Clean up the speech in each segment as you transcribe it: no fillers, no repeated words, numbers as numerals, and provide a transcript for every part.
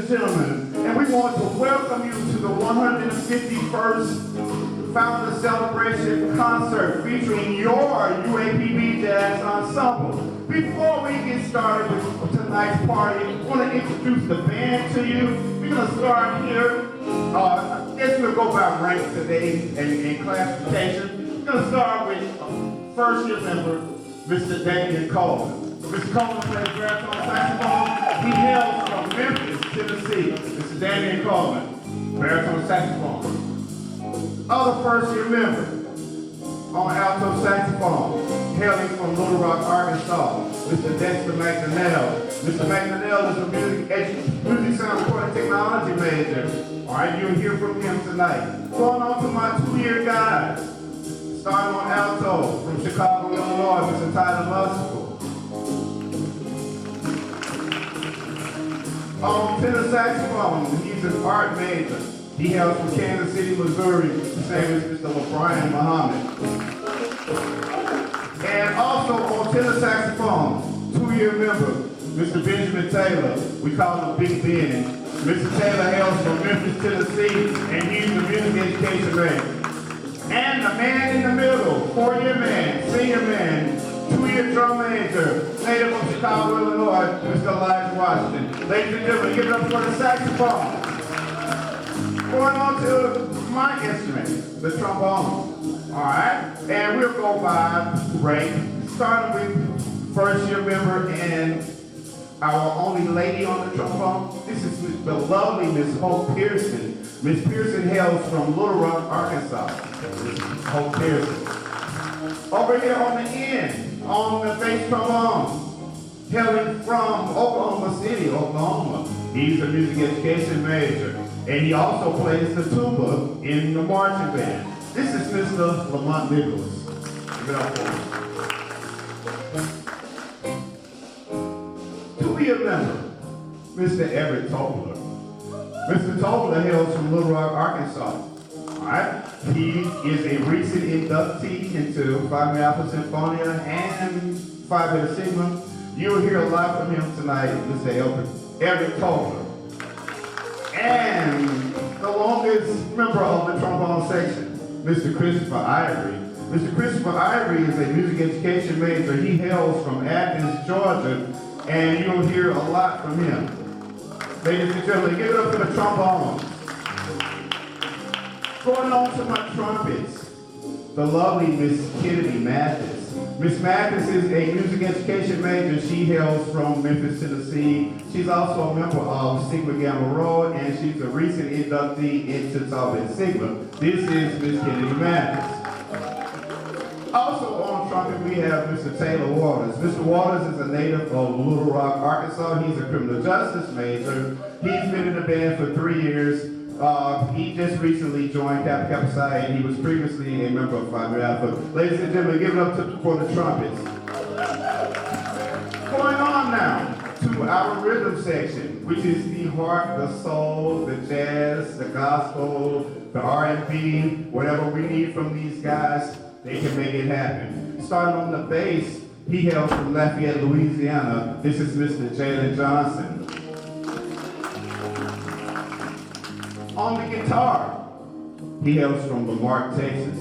and gentlemen, and we want to welcome you to the 151st Founder Celebration Concert featuring your UAPB Jazz Ensemble. Before we get started with tonight's party, I want to introduce the band to you. We're going to start here. I guess we'll go by rank today and classification. We're going to start with first year member, Mr. Damian Coleman. Mr. Coleman plays baritone saxophone. He hails from Memphis, Tennessee. Mr. Damian Coleman, baritone saxophone. Other first year member on alto saxophone, hailing from Little Rock, Arkansas, Mr. Dexter McDonnell. Mr. McDonnell is a music sound recording technology major. All right, you'll hear from him tonight. Going on to my 2-year guys. Starting on alto from Chicago, Illinois, Mr. Tyler Lusticle. On tenor saxophone, he's an art major. He hails from Kansas City, Missouri, the same as Mr. LeBron Muhammad. And also on tenor saxophone, 2-year member, Mr. Benjamin Taylor. We call him Big Ben. Mr. Taylor hails from Memphis, Tennessee, and he's the music education major. And the man in the middle, 4-year man, senior man, 2-year drum major, native of Chicago, Illinois, Mr. Elijah Washington. Ladies and gentlemen, give it up for the saxophone. Going on to my instrument, the trombone. All right, and we'll go by rank, starting with first year member and our only lady on the trombone. This is the lovely Miss Hope Pearson. Miss Pearson hails from Little Rock, Arkansas. This is Hope Pearson. Over here on the end, on the bass trombone, hailing from Oklahoma City, Oklahoma. He's a music education major. And he also plays the tuba in the marching band. This is Mr. Lamont Nicholas. Give it up for him. 2-year member, Mr. Everett Tobler. Mr. Tobler hails from Little Rock, Arkansas. All right. He is a recent inductee into Phi Alpha Sinfonia and Phi Beta Sigma. You'll hear a lot from him tonight, Mr. Everett Tobler. And the longest member of the trombone section, Mr. Christopher Ivory. Mr. Christopher Ivory is a music education major. He hails from Athens, Georgia, and you'll hear a lot from him. Ladies and gentlemen, give it up for the trombones. Going on to my trumpets, the lovely Miss Kennedy Mathis. Miss Mathis is a music education major. She hails from Memphis, Tennessee. She's also a member of Sigma Gamma Rho, and she's a recent inductee into Tau Beta Sigma. This is Miss Kennedy Mathis. Also on trumpet, we have Mr. Taylor Waters. Mr. Waters is a native of Little Rock, Arkansas. He's a criminal justice major. He's been in the band for 3 years. He just recently joined Kappa Kappa Psi, and he was previously a member of Phi Alpha. Ladies and gentlemen, give it up for the trumpets. Going on now to our rhythm section, which is the heart, the soul, the jazz, the gospel, the R&B, whatever we need from these guys, they can make it happen. Starting on the bass, he hails from Lafayette, Louisiana. This is Mr. Jalen Johnson. On the guitar, he hails from Lamar, Texas.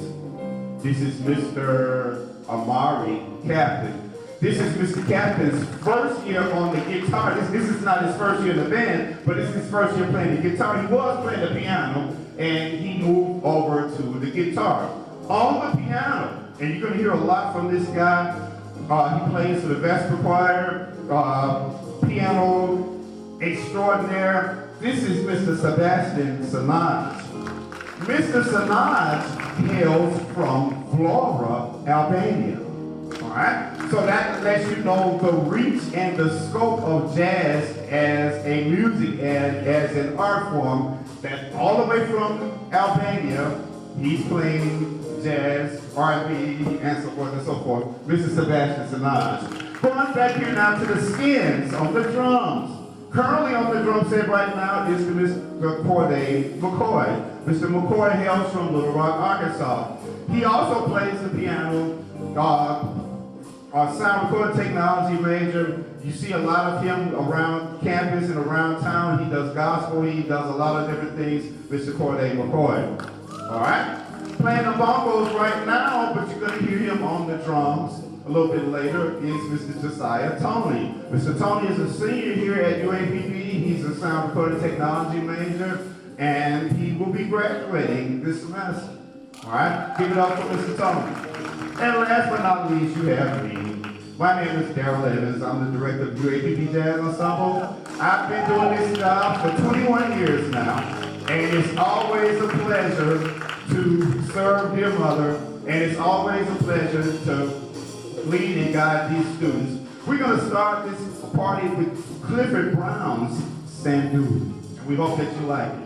This is Mr. Amari Captain. This is Mr. Captain's first year on the guitar. This is not his first year in the band, but it's his first year playing the guitar. He was playing the piano, and he moved over to the guitar. On the piano, and you're gonna hear a lot from this guy. He plays for the Vesper Choir, piano extraordinaire. This is Mr. Sebastian Sanaj. Mr. Sanaj hails from Vlora, Albania. All right? So that lets you know the reach and the scope of jazz as a music and as an art form, that all the way from Albania, he's playing jazz, R&B, and so forth and so forth. Mr. Sebastian Sanaj. Going back here now to the skins on the drums. Currently on the drum set right now is Mr. Corday McCoy. Mr. McCoy hails from Little Rock, Arkansas. He also plays the piano our sound recording technology major. You see a lot of him around campus and around town. He does gospel, he does a lot of different things, Mr. Corday McCoy. All right? Playing the bongos right now, but you're going to hear him on the drums a little bit later, is Mr. Josiah Tony. Mr. Tony is a senior here at UAPB. He's a sound recording technology major, and he will be graduating this semester. All right? Give it up for Mr. Tony. And last but not least, you have me. My name is Daryl Evans. I'm the director of UAPB Jazz Ensemble. I've been doing this job for 21 years now, and it's always a pleasure to serve dear mother, and it's always a pleasure to lead and guide these students. We're going to start this party with Clifford Brown's Sandu, and we hope that you like it.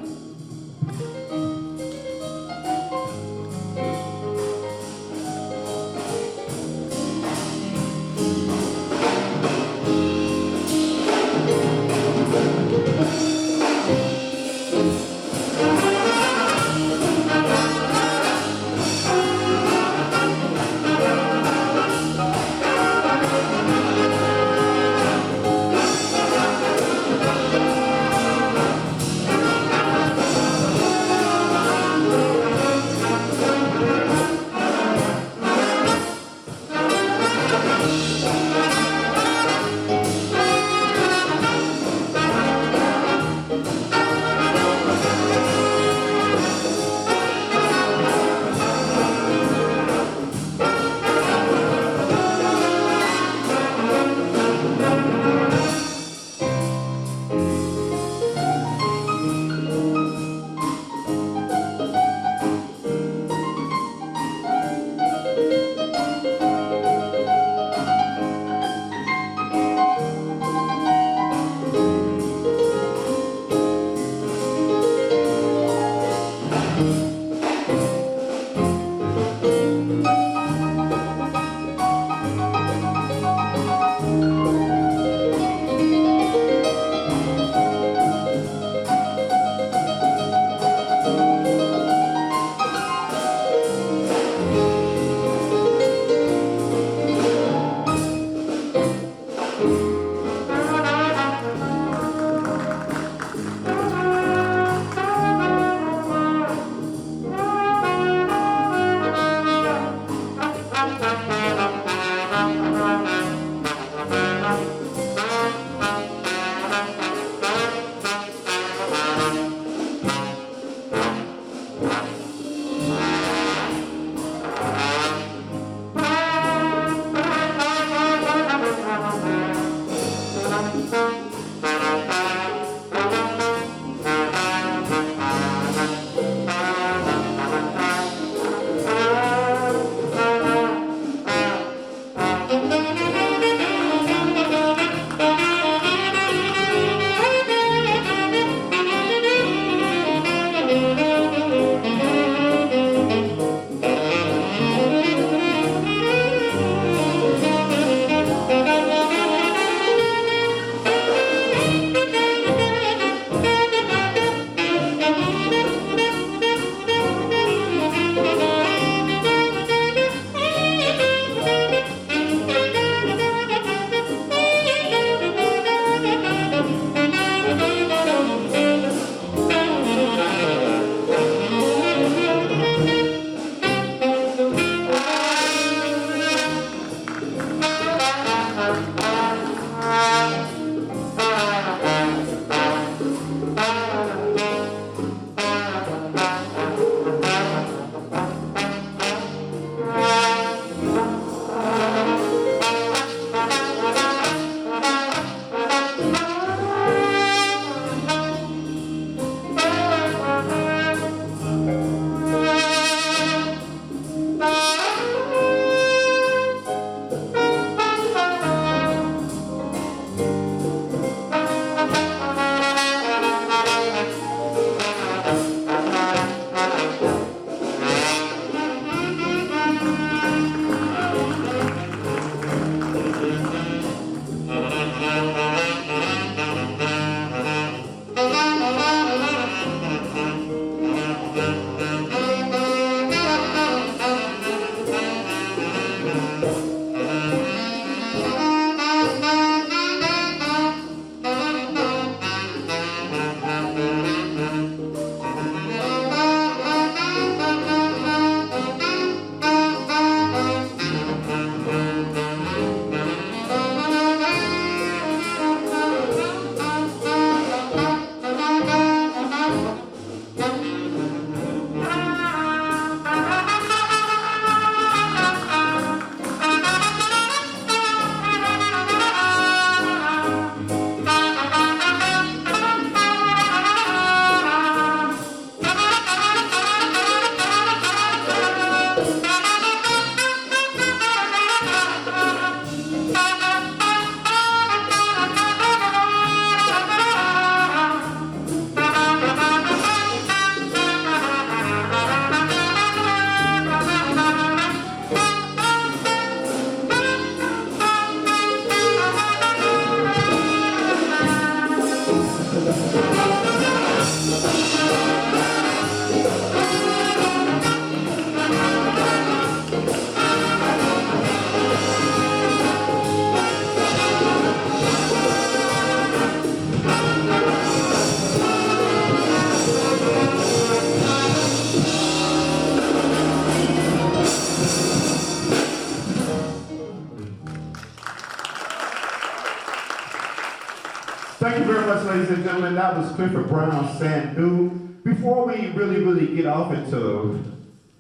Thank you very much, ladies and gentlemen. That was Clifford Brown, Sandu. Before we really get off into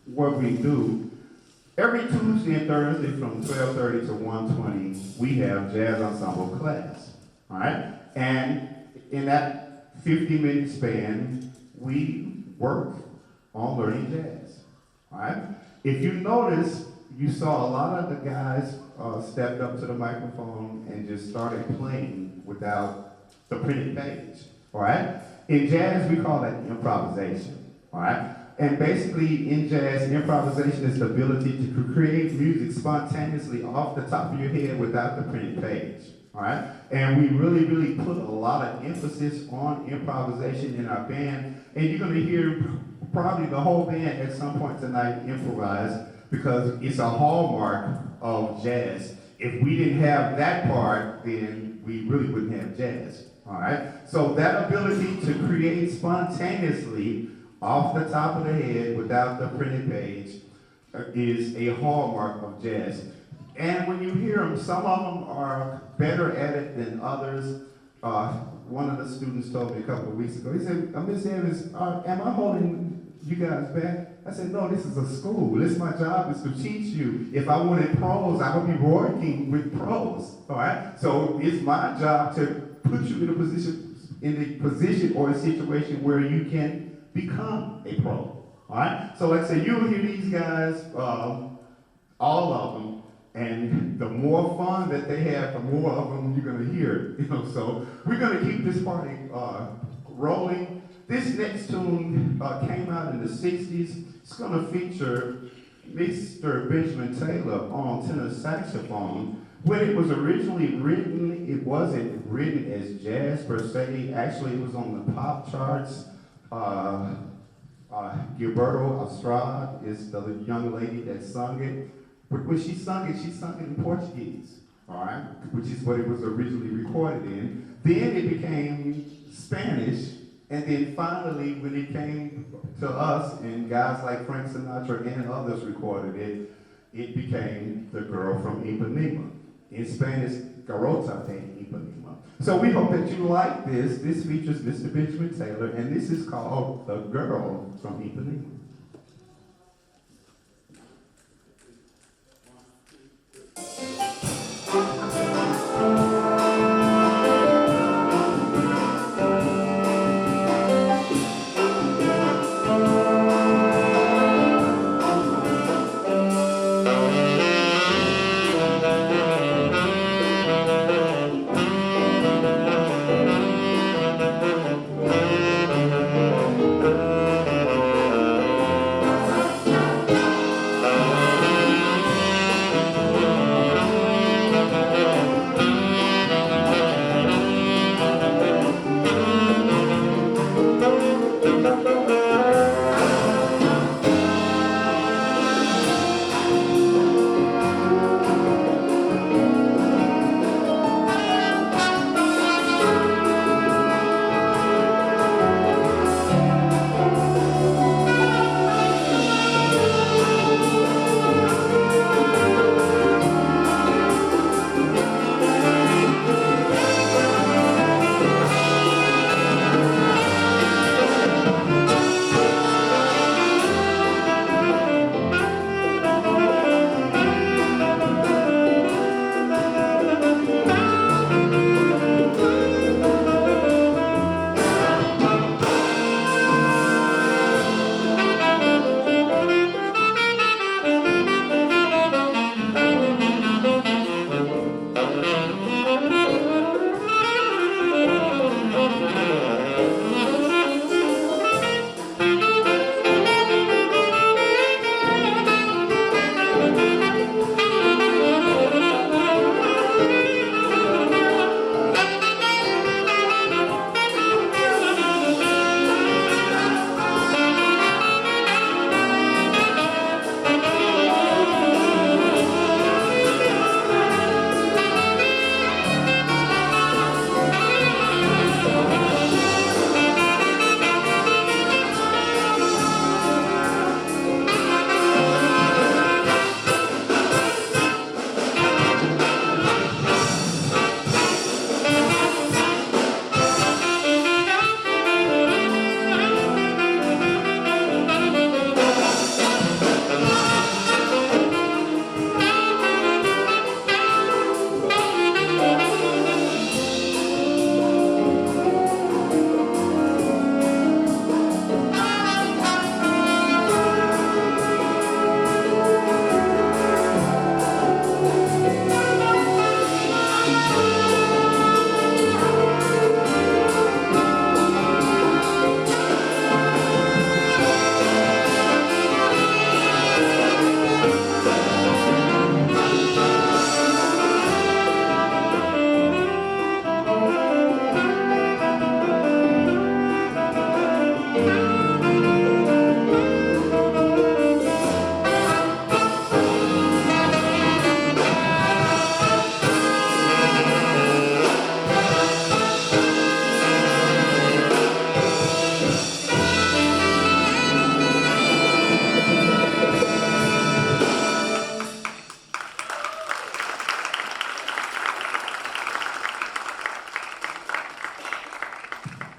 what we do, every Tuesday and Thursday from 12:30 to 1:20, we have jazz ensemble class, all right? And in that 50-minute span, we work on learning jazz, all right? If you notice, you saw a lot of the guys stepped up to the microphone and just started playing without the printed page, all right? In jazz, we call that improvisation, all right? And basically, in jazz, improvisation is the ability to create music spontaneously off the top of your head without the printed page, all right? And we really put a lot of emphasis on improvisation in our band, and you're gonna hear probably the whole band at some point tonight improvise because it's a hallmark of jazz. If we didn't have that part, then we really wouldn't have jazz. All right, so that ability to create spontaneously off the top of the head without the printed page is a hallmark of jazz. And when you hear them, some of them are better at it than others. One of the students told me a couple of weeks ago, he said, Miss Evans, am I holding you guys back? I said, no, this is a school. My job is to teach you. If I wanted pros, I would be working with pros, all right? So it's my job to put you in a position or a situation where you can become a pro, all right? So let's say you'll hear these guys, all of them, and the more fun that they have, the more of them you're gonna hear, so we're gonna keep this party rolling. This next tune came out in the 60s. It's gonna feature Mr. Benjamin Taylor on tenor saxophone. When it was originally written, it wasn't written as jazz per se. Actually, it was on the pop charts. Gilberto Estrada is the young lady that sung it. But when she sung it in Portuguese, all right? Which is what it was originally recorded in. Then it became Spanish, and then finally, when it came to us, and guys like Frank Sinatra and others recorded it, it became The Girl from Ipanema. In Spanish, Garota de Ipanema. So we hope that you like this. This features Mr. Benjamin Taylor, and this is called The Girl from Ipanema.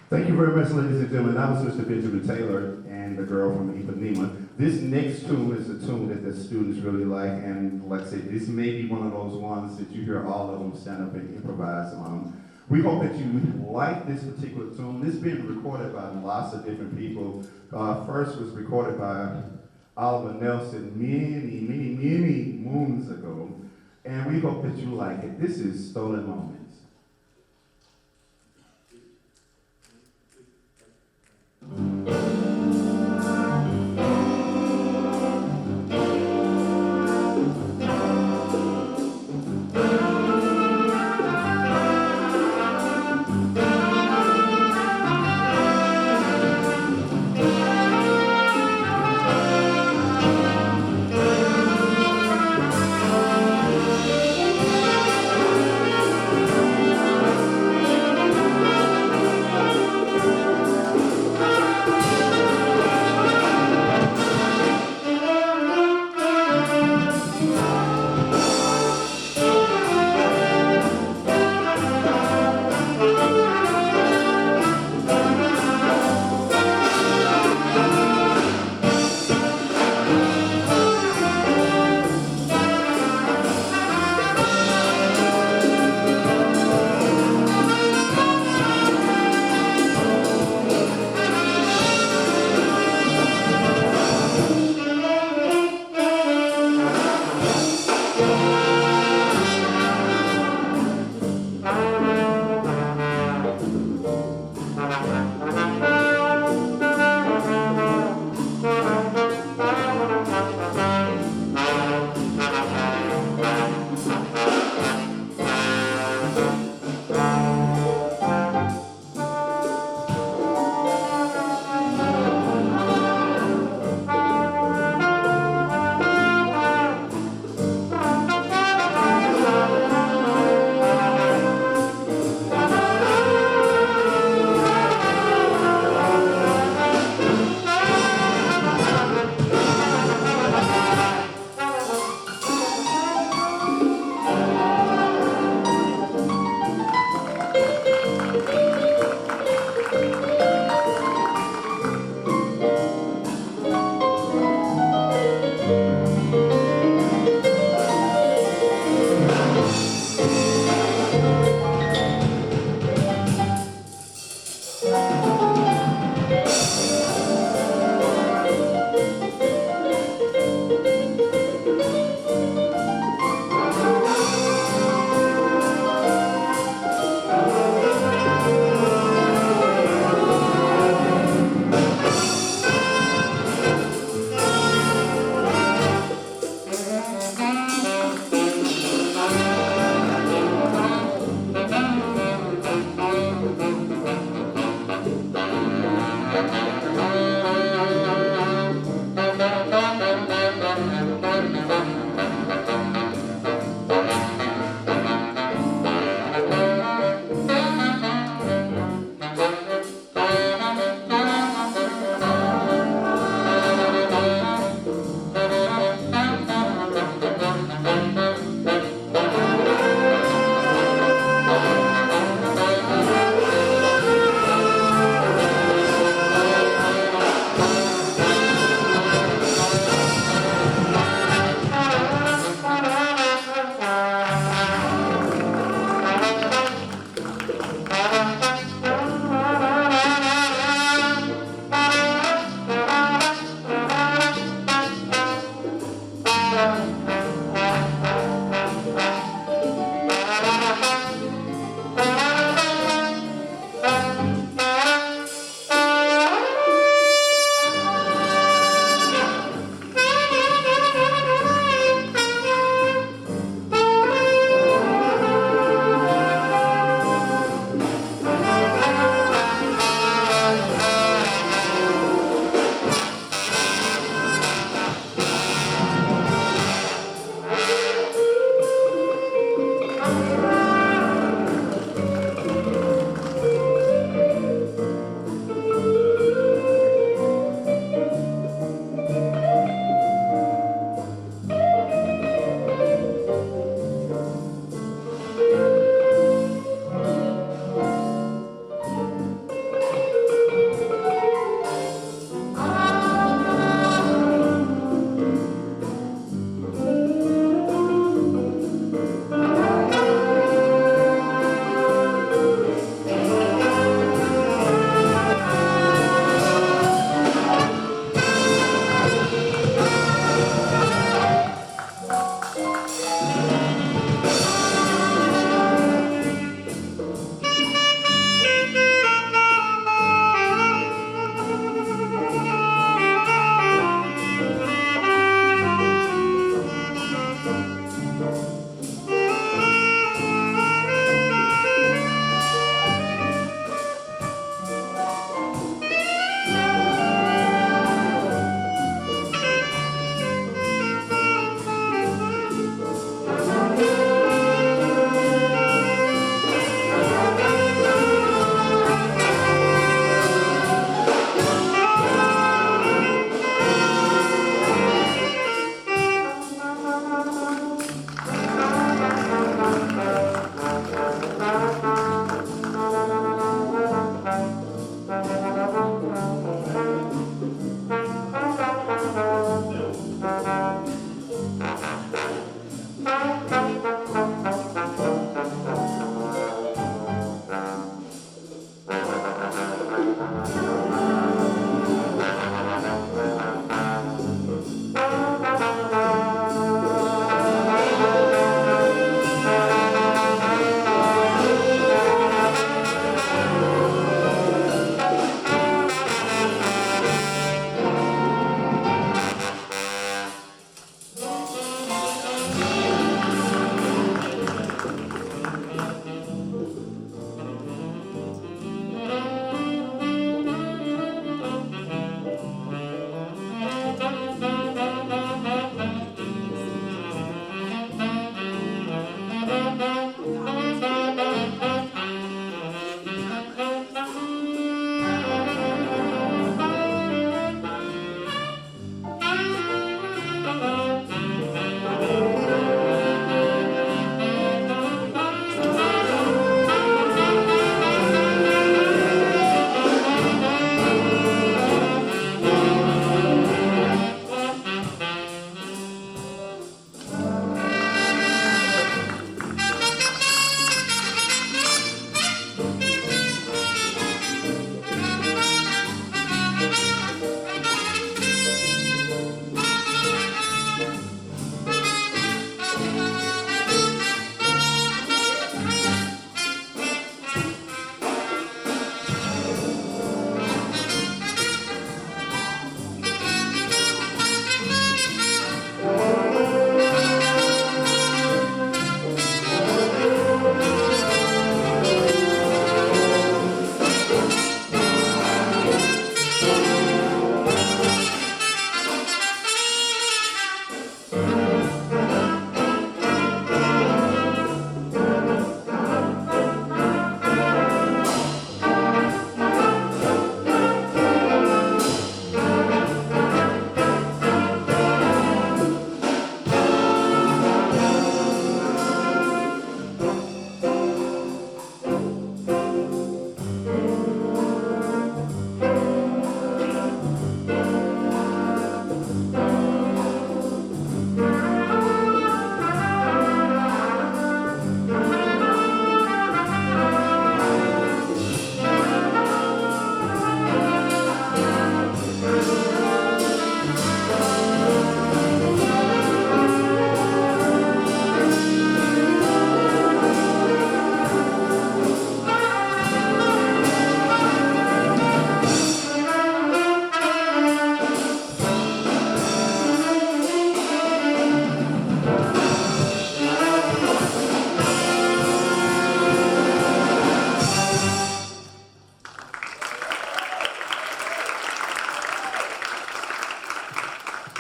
Thank you very much, ladies and gentlemen. That was Mr. Benjamin Taylor and the girl from Ipanema. This next tune is a tune that the students really like, and like I said, this may be one of those ones that you hear all of them stand up and improvise on. We hope that you like this particular tune. This has been recorded by lots of different people. First was recorded by Oliver Nelson many moons ago, and we hope that you like it. This is Stolen Moments.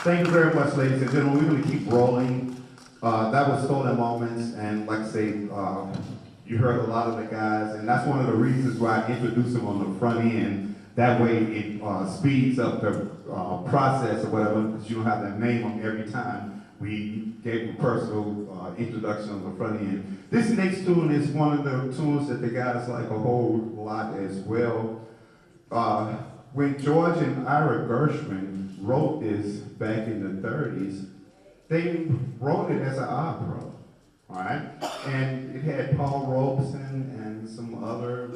Thank you very much, ladies and gentlemen. We're going to keep rolling. That was Stolen Moments, and like I say, you heard a lot of the guys, and that's one of the reasons why I introduced them on the front end. That way it speeds up the process or whatever, because you don't have to name them every time. We gave a personal introduction on the front end. This next tune is one of the tunes that the guys like a whole lot as well. When George and Ira Gershwin wrote this back in the 30s, they wrote it as an opera, all right? And it had Paul Robeson and some other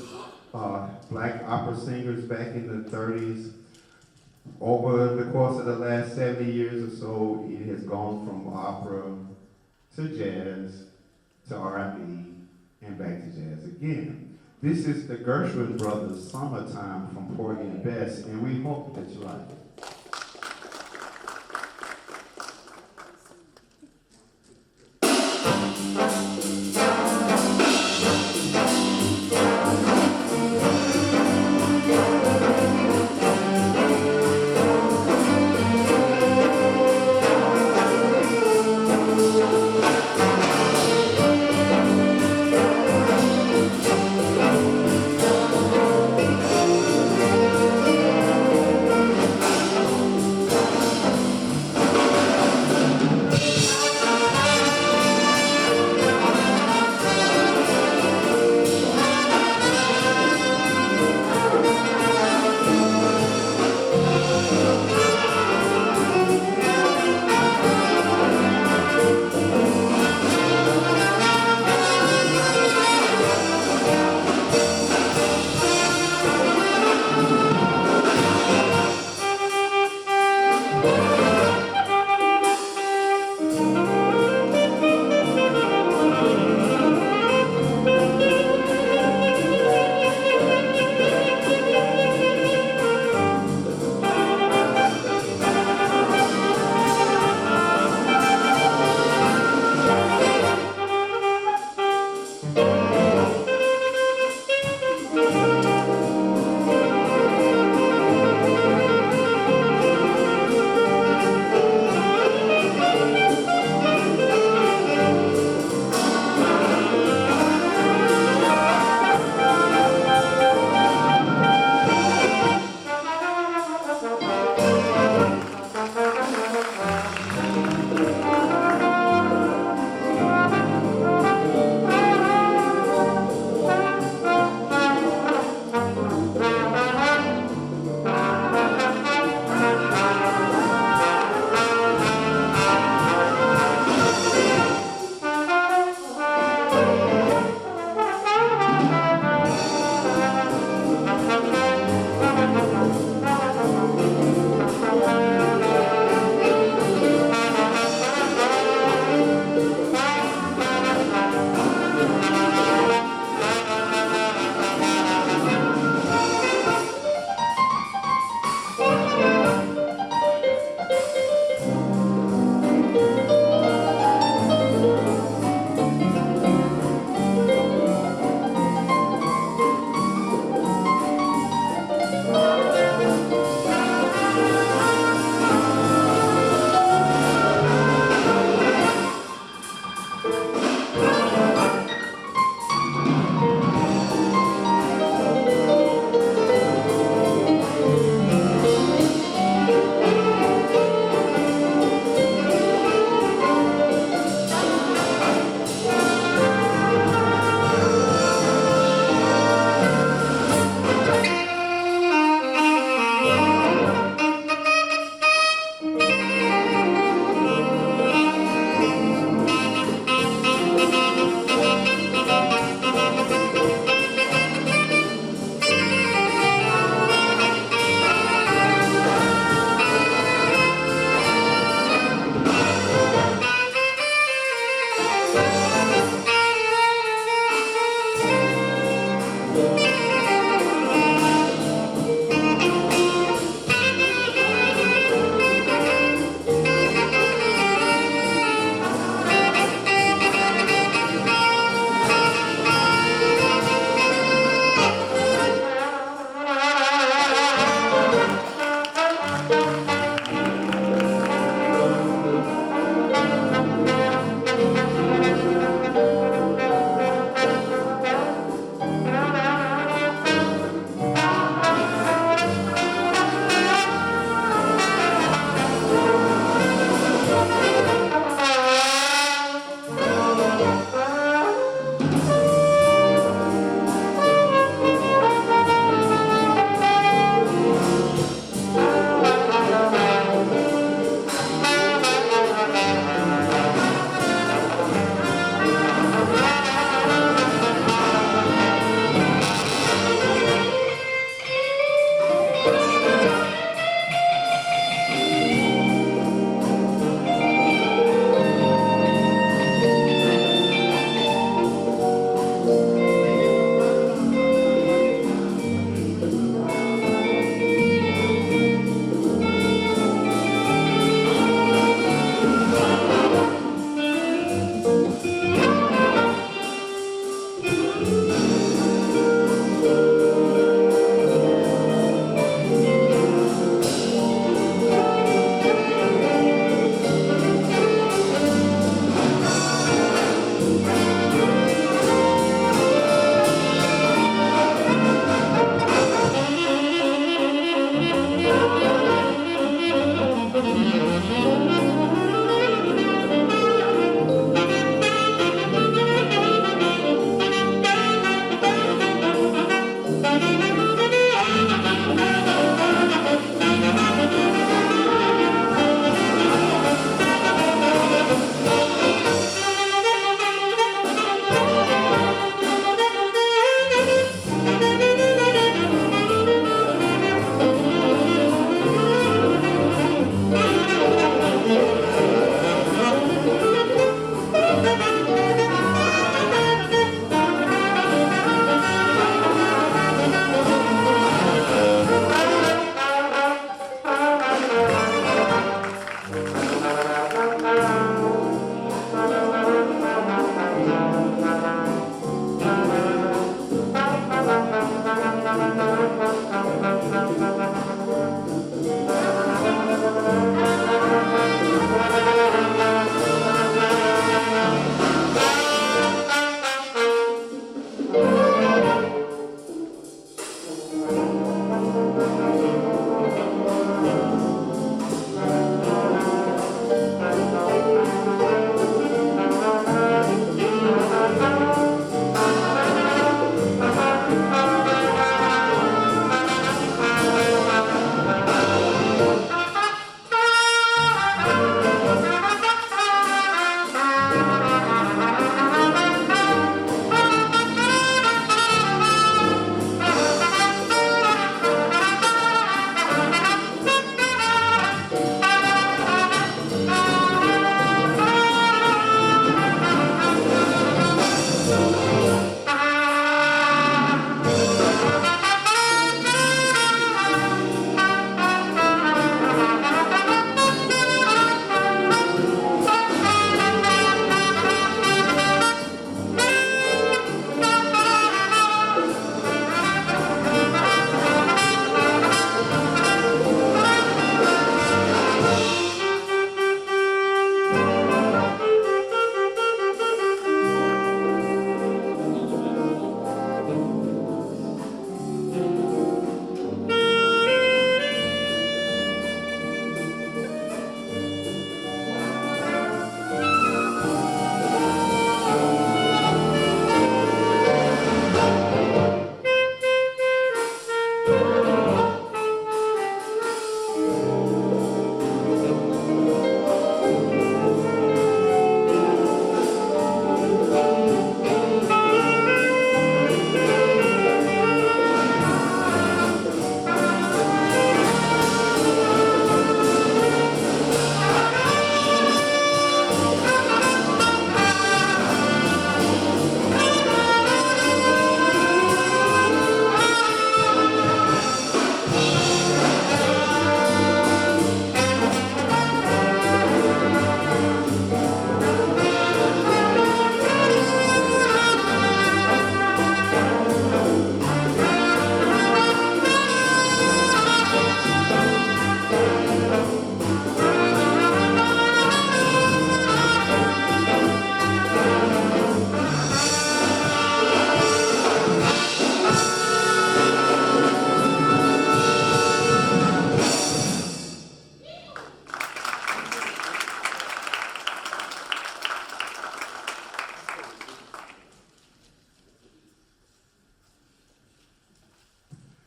black opera singers back in the 30s. Over the course of the last 70 years or so, it has gone from opera to jazz to R&B and back to jazz again. This is the Gershwin Brothers' Summertime from Porgy and Bess, and we hope that you like it.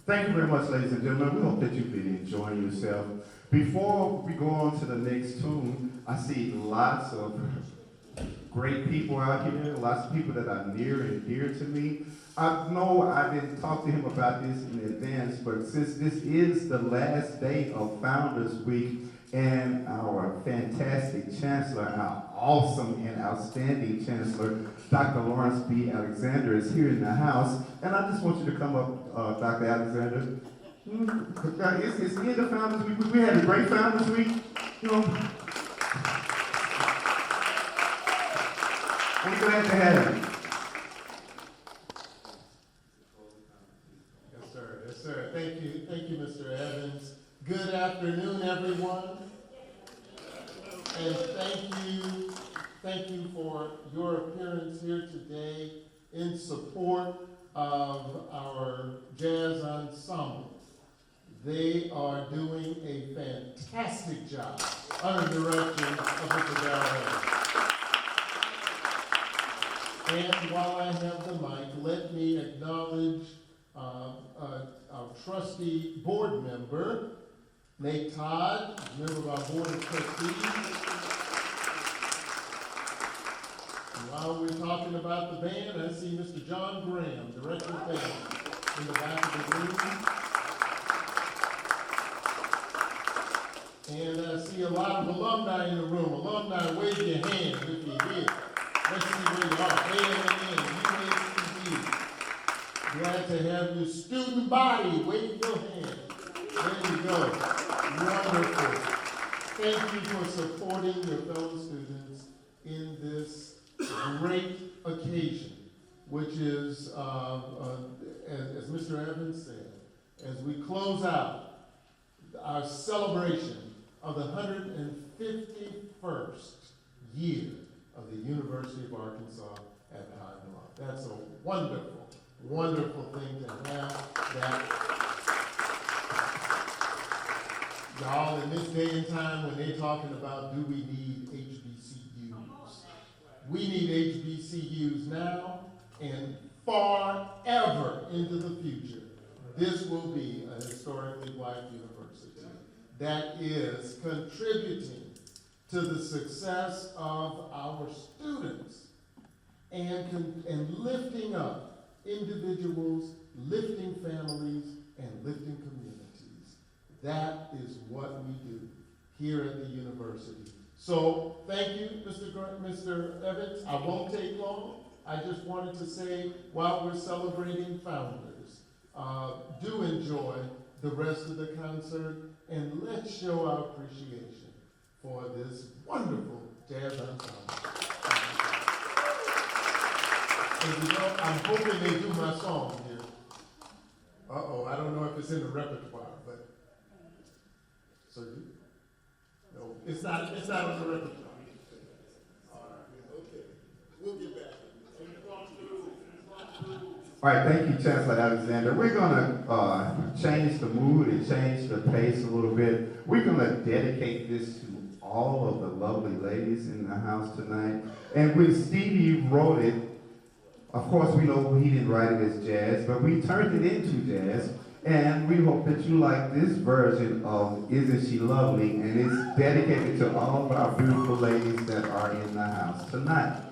Thank you very much, ladies and gentlemen. We hope that you've been enjoying yourself. Before we go on to the next tune, I see lots of great people out here, lots of people that are near and dear to me. I know I didn't talk to him about this in advance, but since this is the last day of Founders Week, and our fantastic chancellor, our awesome and outstanding chancellor, Dr. Lawrence B. Alexander, is here in the house. And I just want you to come up, Dr. Alexander. It's the end of Founders Week. We had a great Founders Week. You know, we're glad to have you. Yes, sir. Yes, sir. Thank you, Mr. Evans. Good afternoon, everyone. And thank you for your appearance here today in support of our jazz ensemble. They are doing a fantastic job under the direction of Mr. Darrell. And while I have the mic, let me acknowledge our trustee board member, Nate Todd, member of our board of trustees. And while we're talking about the band, I see Mr. John Graham, director of band, in the back of the room. And I see a lot of alumni in the room. Alumni, wave your hands if you're here. Let's see where you are. AMN, UAPB. Glad to have you. Student body, wave your hand. There you go. Wonderful. Thank you for supporting your fellow students in this great occasion, which is, as Mr. Evans said, as we close out our celebration of the 151st year of the University of Arkansas at Highland Rock. That's a wonderful, wonderful thing to have that. Y'all, in this day and time when they're talking about do we need HBCUs, we need HBCUs now and forever into the future. This will be a historically black university that is contributing to the success of our students and lifting up individuals, lifting families, and lifting communities. That is what we do here at the university. So thank you, Mr. Evans. I won't take long. I just wanted to say, while we're celebrating founders, do enjoy the rest of the concert, and let's show our appreciation for this wonderful jazz ensemble. And you know, I'm hoping they do my song here. Uh-oh, I don't know if it's in the repertoire, but so no, it's not on the repertoire. All right, okay, we'll get back. All right, thank you, Chancellor Alexander. We're going to change the mood and change the pace a little bit. We're going to dedicate this to all of the lovely ladies in the house tonight. And when Stevie wrote it, of course, we know he didn't write it as jazz, but we turned it into jazz. And we hope that you like this version of Isn't She Lovely? And it's dedicated to all of our beautiful ladies that are in the house tonight.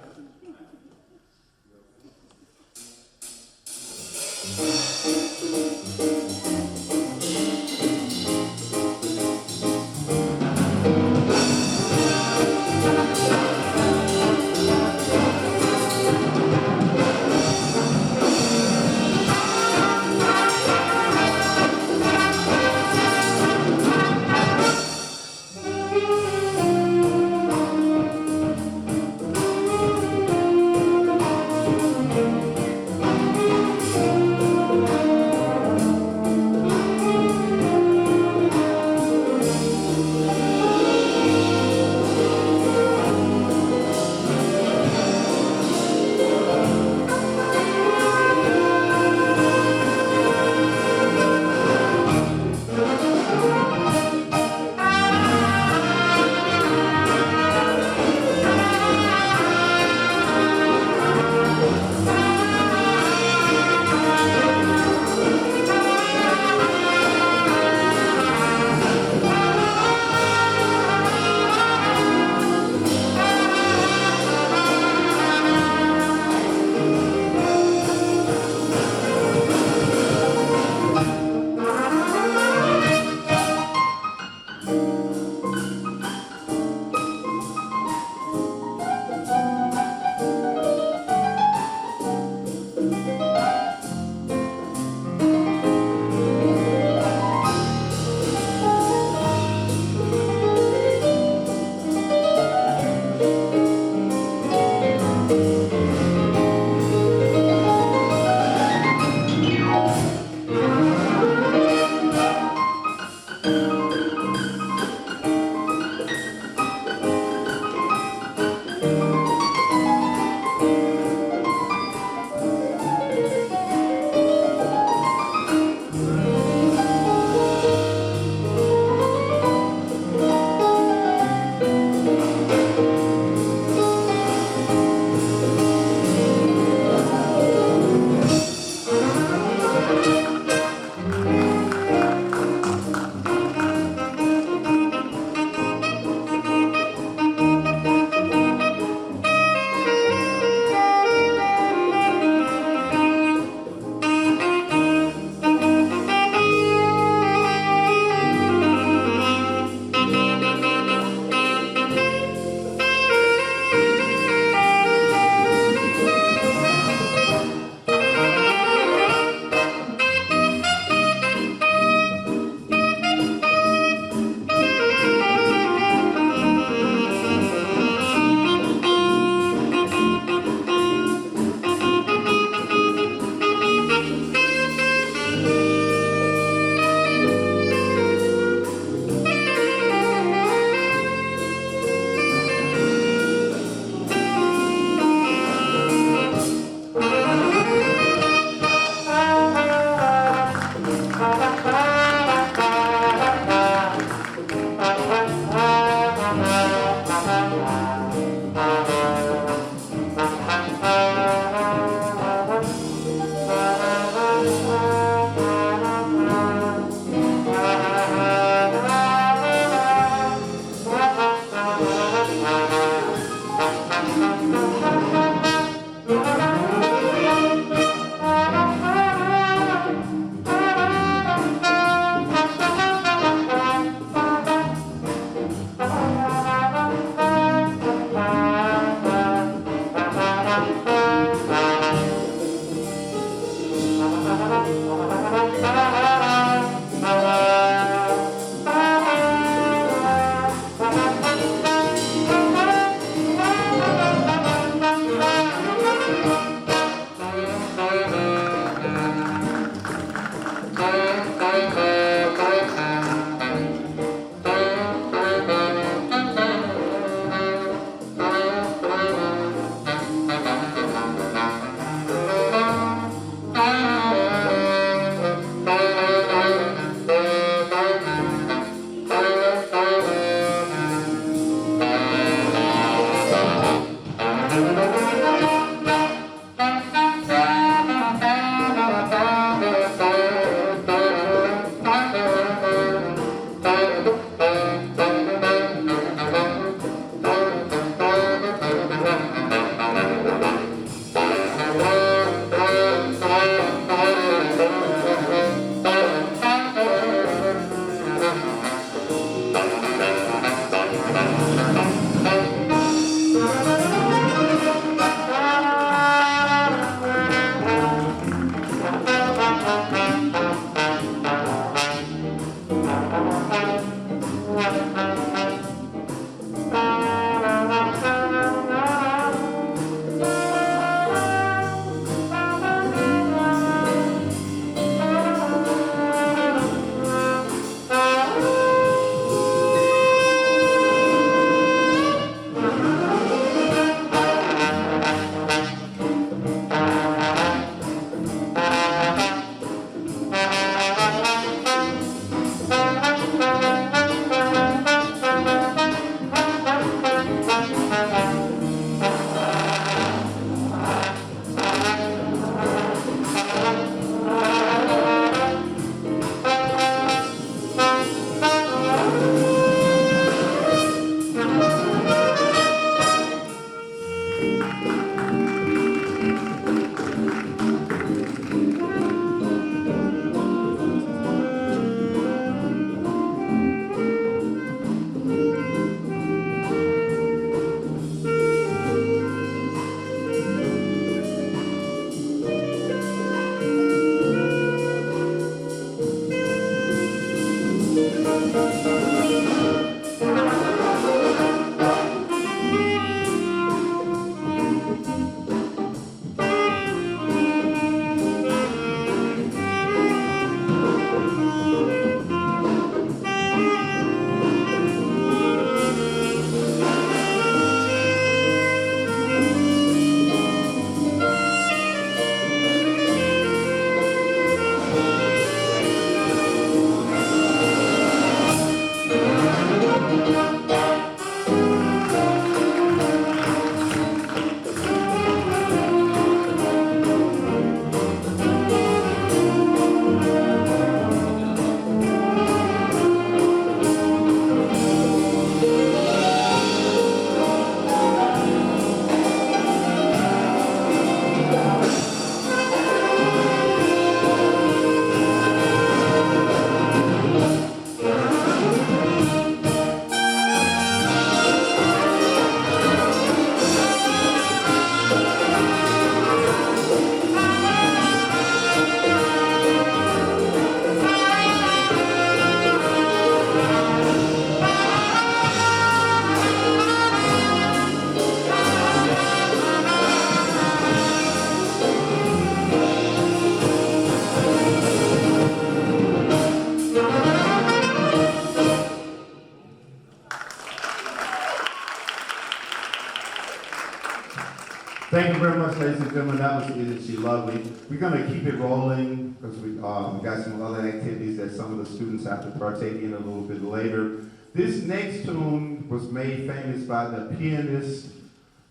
Thank you very much, ladies and gentlemen. That was Isn't She Lovely? We're going to keep it rolling because we got some other activities that some of the students have to partake in a little bit later. This next tune was made famous by the pianist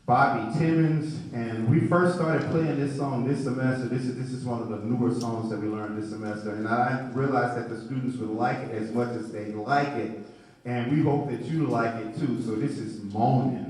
Bobby Timmons, and we first started playing this song this semester. This is one of the newer songs that we learned this semester, and I realized that the students would like it as much as they like it, and we hope that you like it too. So this is Moanin'.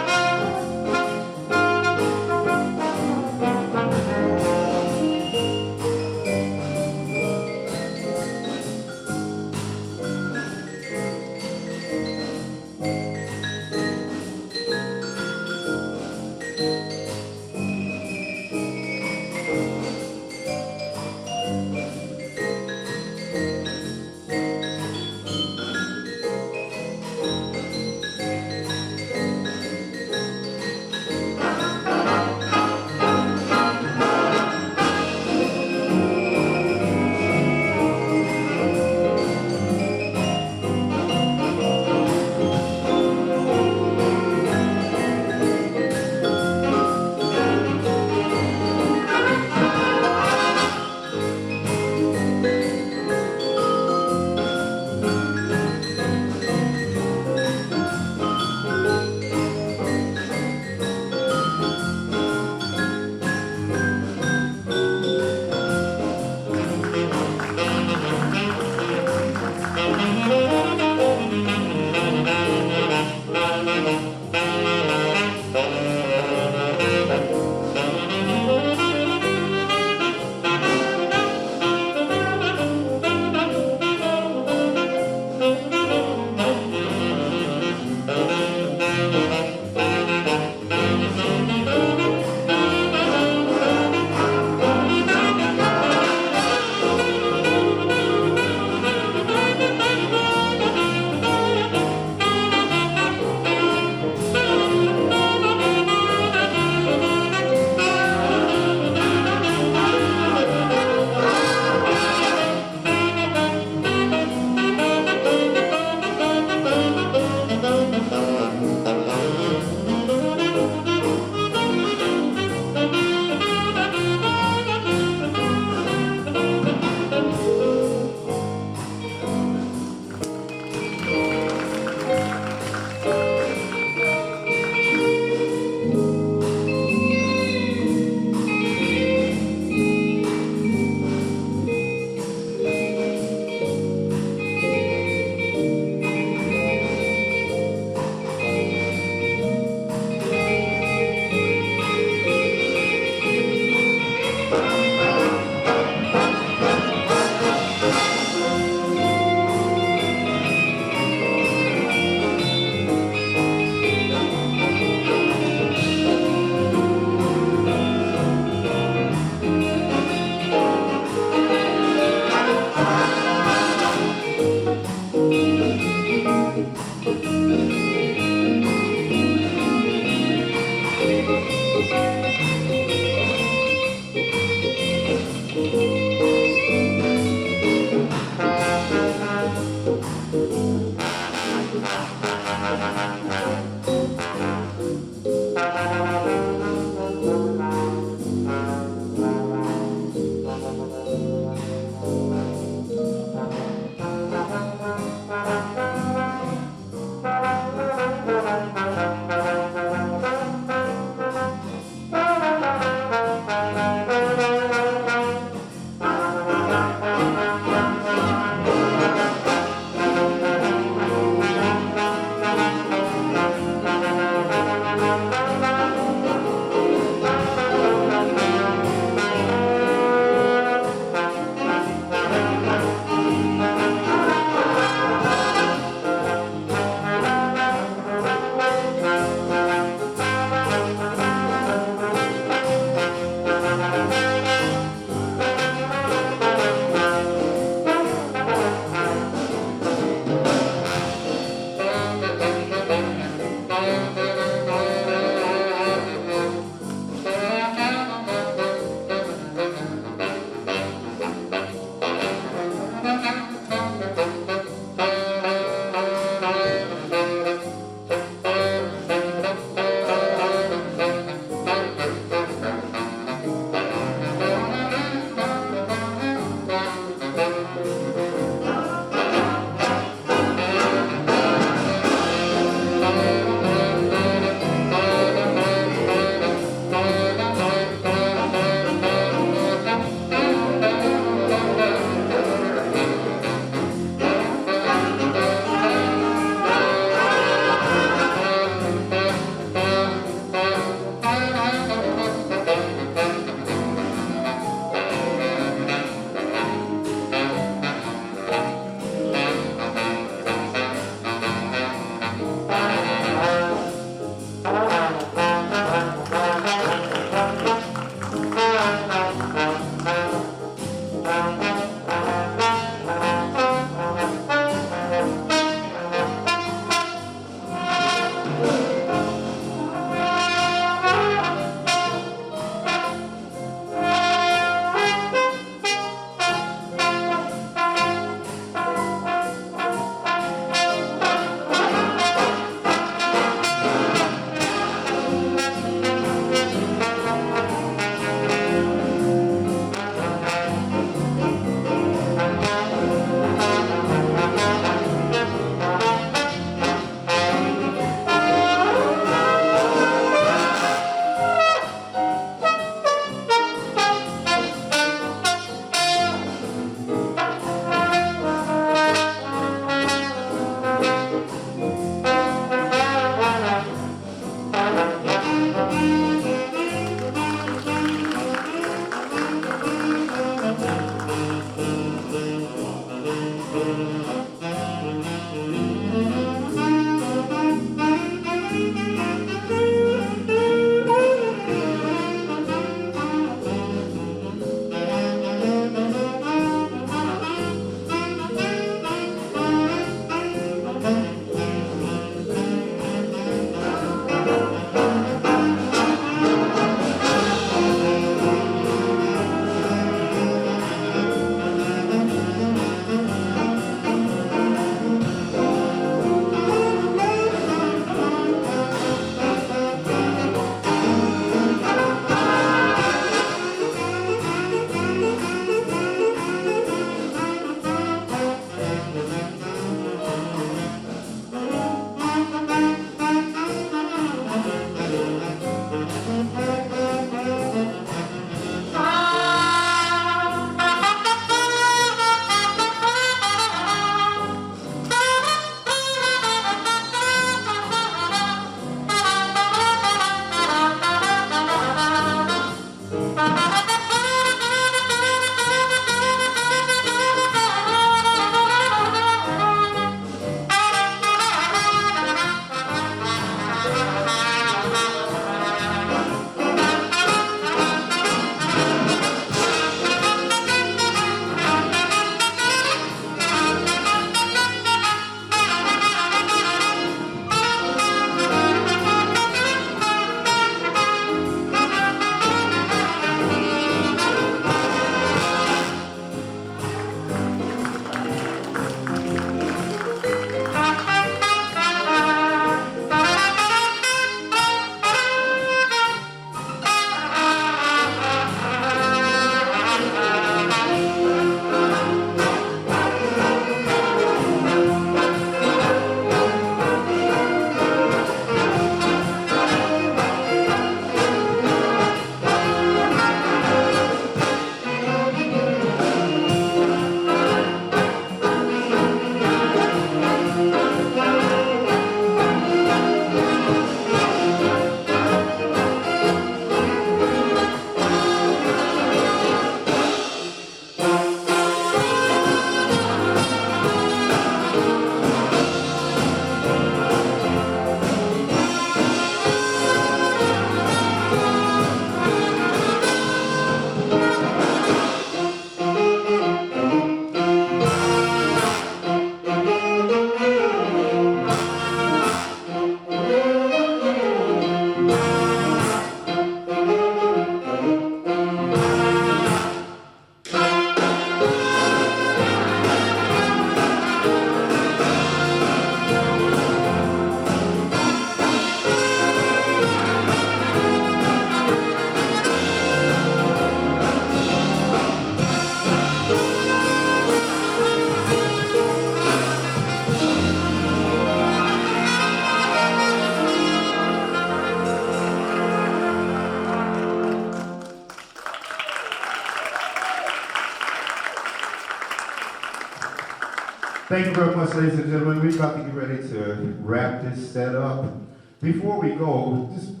Thank you very much, ladies and gentlemen. We're about to get ready to wrap this set up. Before we go, just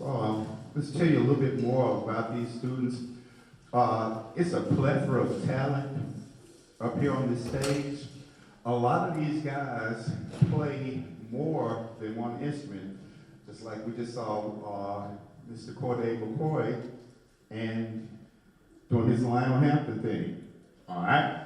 let's tell you a little bit more about these students. It's a plethora of talent up here on this stage. A lot of these guys play more than one instrument, just like we just saw Mr. Corday McCoy and doing his Lionel Hampton thing. All right?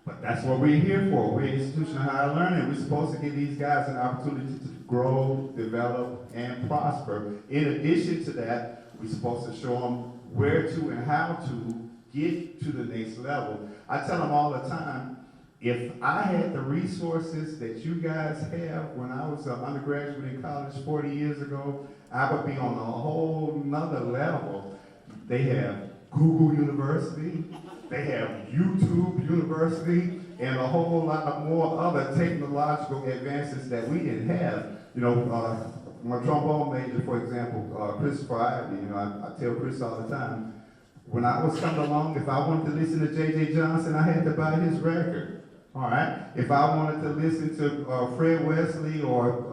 But that's what we're here for. We're an institution of higher learning. We're supposed to give these guys an opportunity to grow, develop, and prosper. In addition to that, we're supposed to show them where to and how to get to the next level. I tell them all the time, if I had the resources that you guys have when I was an undergraduate in college 40 years ago, I would be on a whole nother level. They have Google University, they have YouTube University, and a whole lot more other technological advances that we didn't have. You know, my trombone major, for example, Christopher Ivy, you know, I tell Chris all the time, when I was coming along, if I wanted to listen to J.J. Johnson, I had to buy his record. All right? If I wanted to listen to Fred Wesley or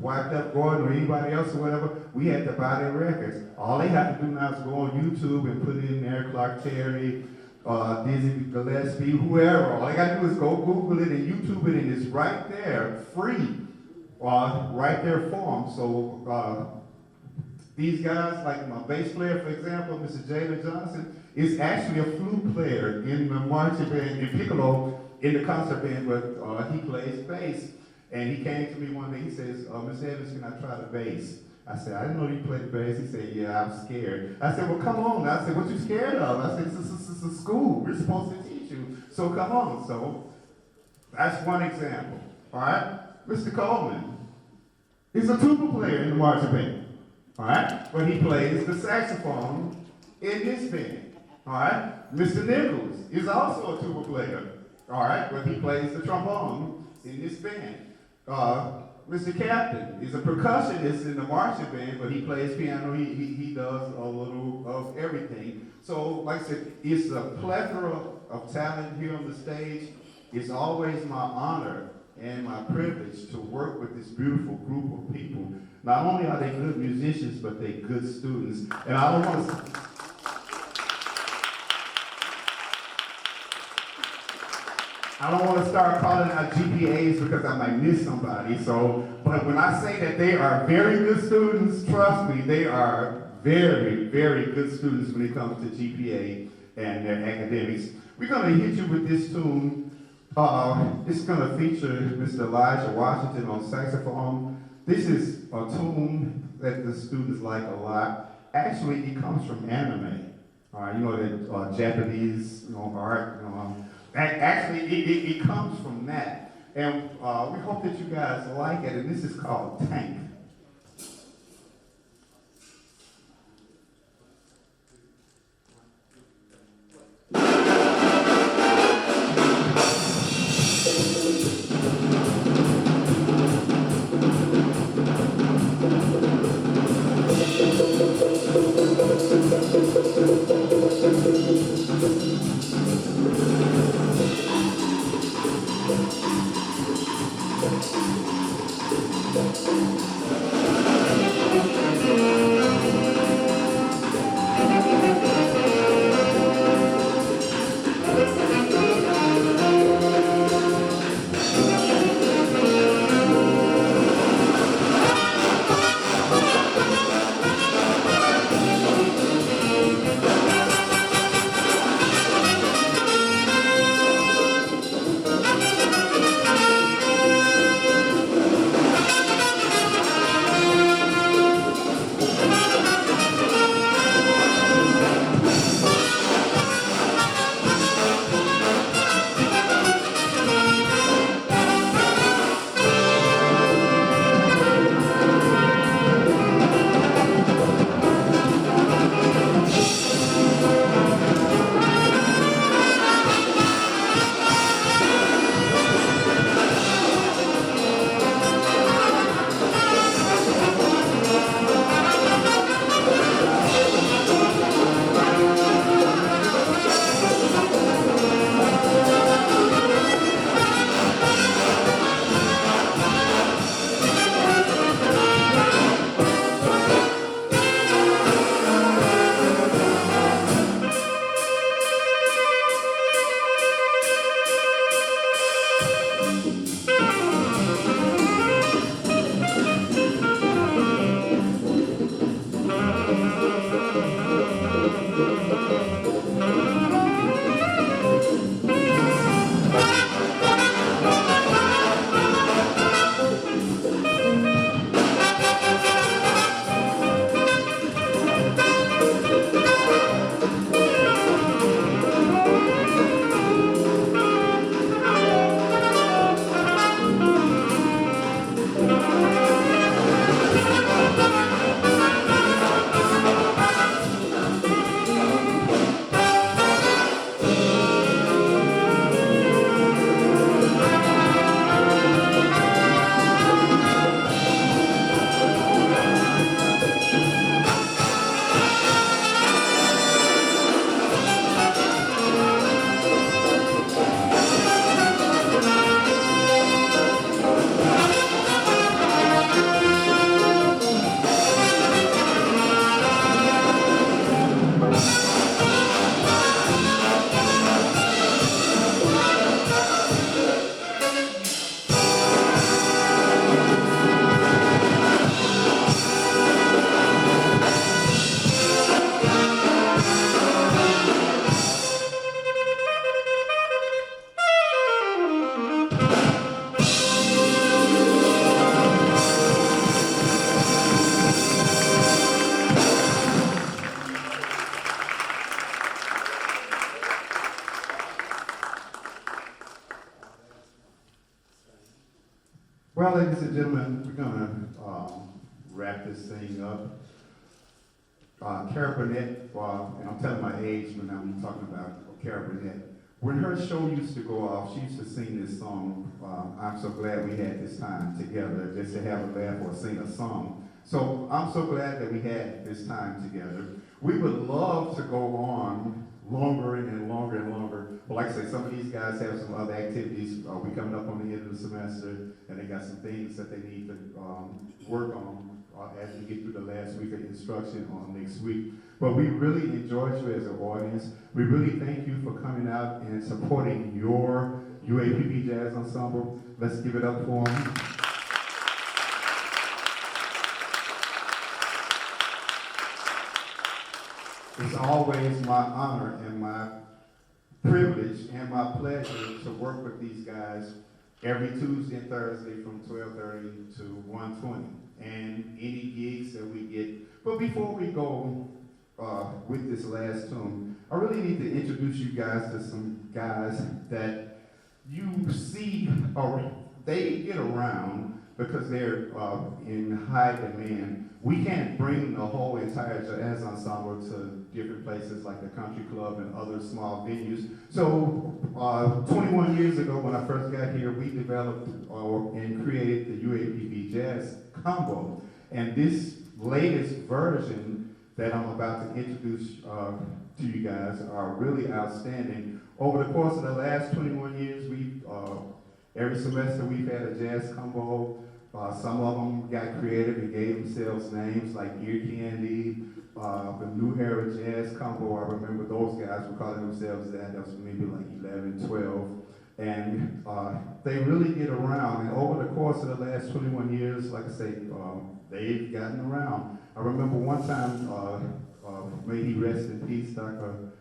Wyclef Jeff Gordon or anybody else or whatever, we had to buy their records. All they have to do now is go on YouTube and put in there Clark Terry, Dizzy Gillespie, whoever. All they got to do is go Google it and YouTube it, and it's right there, free, right there for them. So these guys, like my bass player, for example, Mr. Jalen Johnson, is actually a flute player in the marching band, in piccolo, in the concert band, but he plays bass. And he came to me one day, he says, Mr. Evans, can I try the bass? I said, I didn't know you played the bass. He said, yeah, I'm scared. I said, well, come on. I said, what you scared of? I said, this is a school. We're supposed to teach you. So come on. So that's one example. All right? Mr. Coleman is a tuba player in the marching band. All right? But he plays the saxophone in this band. All right? Mr. Nichols is also a tuba player. All right? But he plays the trombone in this band. Mr. Captain is a percussionist in the marching band, but he plays piano. He does a little of everything. So, like I said, it's a plethora of talent here on the stage. It's always my honor and my privilege to work with this beautiful group of people. Not only are they good musicians, but they're good students. And I don't want to... I don't want to start calling out GPAs because I might miss somebody. So, but when I say that they are very good students, trust me, they are very, very good students when it comes to GPA and their academics. We're going to hit you with this tune. It's going to feature Mr. Elijah Washington on saxophone. This is a tune that the students like a lot. Actually, it comes from anime. You know, that Japanese, art. Actually, it comes from that. And we hope that you guys like it. And this is called Tank. and gentlemen, we're gonna wrap this thing up. Cara Burnett, and I'm telling my age when I'm talking about Cara Burnett. When her show used to go off, she used to sing this song, I'm so glad we had this time together, just to have a laugh or sing a song. So I'm so glad that we had this time together. We would love to go on longer and longer and longer. But like I say, some of these guys have some other activities. We coming up on the end of the semester, and they got some things that they need to work on as we get through the last week of instruction on next week. But we really enjoyed you as an audience. We really thank you for coming out and supporting your UAPB Jazz Ensemble. Let's give it up for them. It's always my honor and my privilege and my pleasure to work with these guys every Tuesday and Thursday from 12:30 to 1:20, and any gigs that we get. But before we go with this last tune, I really need to introduce you guys to some guys that you see, or they get around because they're in high demand. We can't bring the whole entire jazz ensemble to different places like the country club and other small venues. So 21 years ago when I first got here, we developed and created the UAPB Jazz Combo. And this latest version that I'm about to introduce to you guys are really outstanding. Over the course of the last 21 years, every semester we've had a jazz combo. Some of them got creative and gave themselves names like Ear Candy, the New Era Jazz Combo. I remember those guys were calling themselves that. That was maybe like 11, 12. And they really get around. And over the course of the last 21 years, like I say, they've gotten around. I remember one time, may he rest in peace, Dr.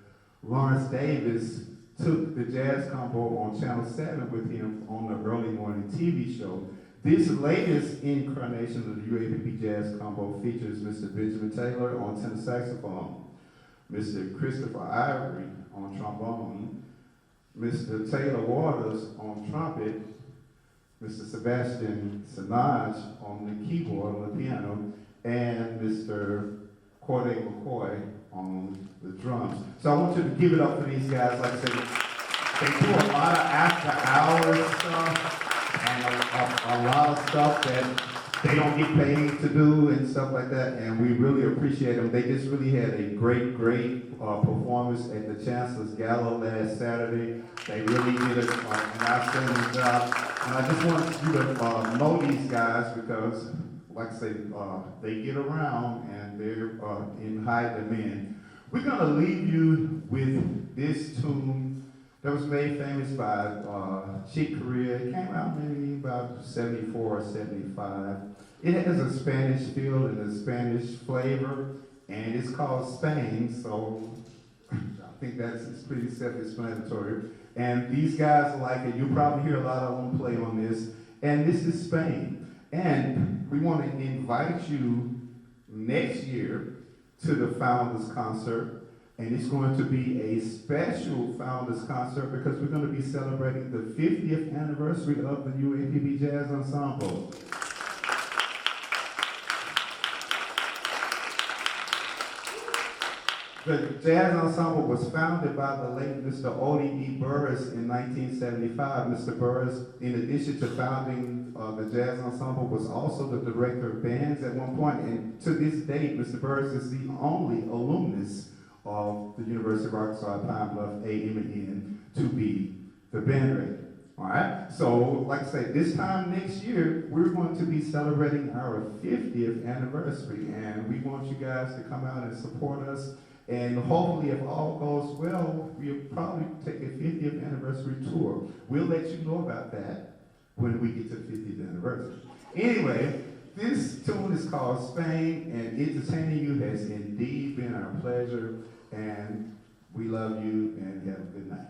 Lawrence Davis took the Jazz Combo on Channel 7 with him on the early morning TV show. This latest incarnation of the UAPB Jazz Combo features Mr. Benjamin Taylor on tenor saxophone, Mr. Christopher Ivory on trombone, Mr. Taylor Waters on trumpet, Mr. Sebastian Sinaj on the keyboard, on the piano, and Mr. Corday McCoy on the drums. So I want you to give it up for these guys. Like I said, they do a lot of after-hours stuff and a lot of stuff that they don't get paid to do and stuff like that, and we really appreciate them. They just really had a great performance at the Chancellor's Gala last Saturday. They really did an outstanding job, and I just want you to know these guys because, like I say, they get around and they're in high demand. We're going to leave you with this tune that was made famous by Chick Corea. It came out maybe about 74 or 75. It has a Spanish feel and a Spanish flavor, and it's called Spain, so I think it's pretty self-explanatory. And these guys like it. You'll probably hear a lot of them play on this. And this is Spain. And we want to invite you next year to the Founders Concert. And it's going to be a special Founders Concert because we're going to be celebrating the 50th anniversary of the UAPB Jazz Ensemble. The Jazz Ensemble was founded by the late Mr. Odie E. Burris in 1975. Mr. Burris, in addition to founding the Jazz Ensemble, was also the director of bands at one point. And to this date, Mr. Burris is the only alumnus of the University of Arkansas at Pine Bluff A.M.N. to be the band director. All right? So, like I say, this time next year, we're going to be celebrating our 50th anniversary. And we want you guys to come out and support us. And hopefully, if all goes well, we'll probably take a 50th anniversary tour. We'll let you know about that when we get to the 50th anniversary. Anyway, this tune is called Spain, and entertaining you has indeed been our pleasure. And we love you, and have a good night.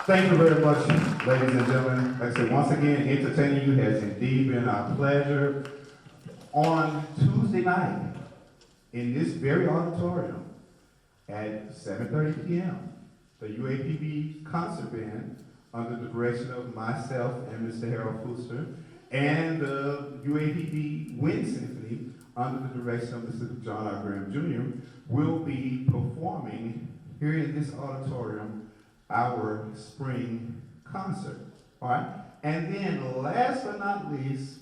Thank you very much, ladies and gentlemen. Like I said, once again, entertaining you has indeed been our pleasure. On Tuesday night, in this very auditorium, at 7:30 p.m., the UAPB concert band, under the direction of myself and Mr. Harold Fuster, and the UAPB Wind Symphony, under the direction of Mr. John R. Graham Jr., will be performing here in this auditorium our spring concert. All right? And then, last but not least,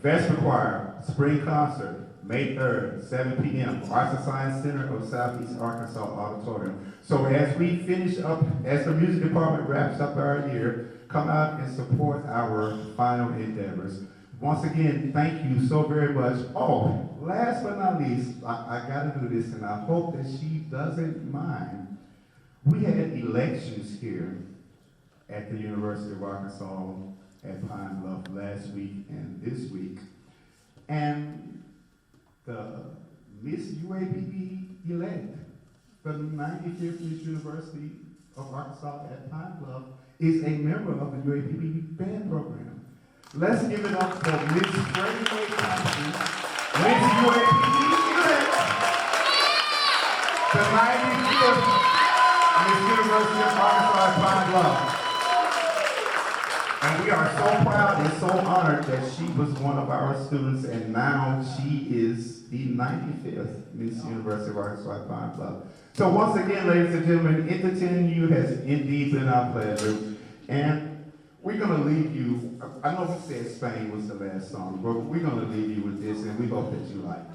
Vesper Choir, spring concert, May 3rd, 7 p.m., Arts and Science Center of Southeast Arkansas Auditorium. So as we finish up, as the music department wraps up our year, come out and support our final endeavors. Once again, thank you so very much. Oh, last but not least, I gotta do this, and I hope that she doesn't mind. We had elections here at the University of Arkansas at Pine Bluff last week and this week. And the Miss UAPB elect for the 95th Miss University of Arkansas at Pine Bluff is a member of the UAPB band program. Let's give it up for Miss Freddie Mae Thompson, Miss UAPB elect, the 95th Miss University of Arkansas at Pine Bluff. And we are so proud and so honored that she was one of our students, and now she is the 95th Miss University of Arkansas at Pine Bluff. So once again, ladies and gentlemen, entertaining you has indeed been our pleasure. And we're going to leave you, I know we said Spain was the last song, but we're going to leave you with this, and we hope that you like it.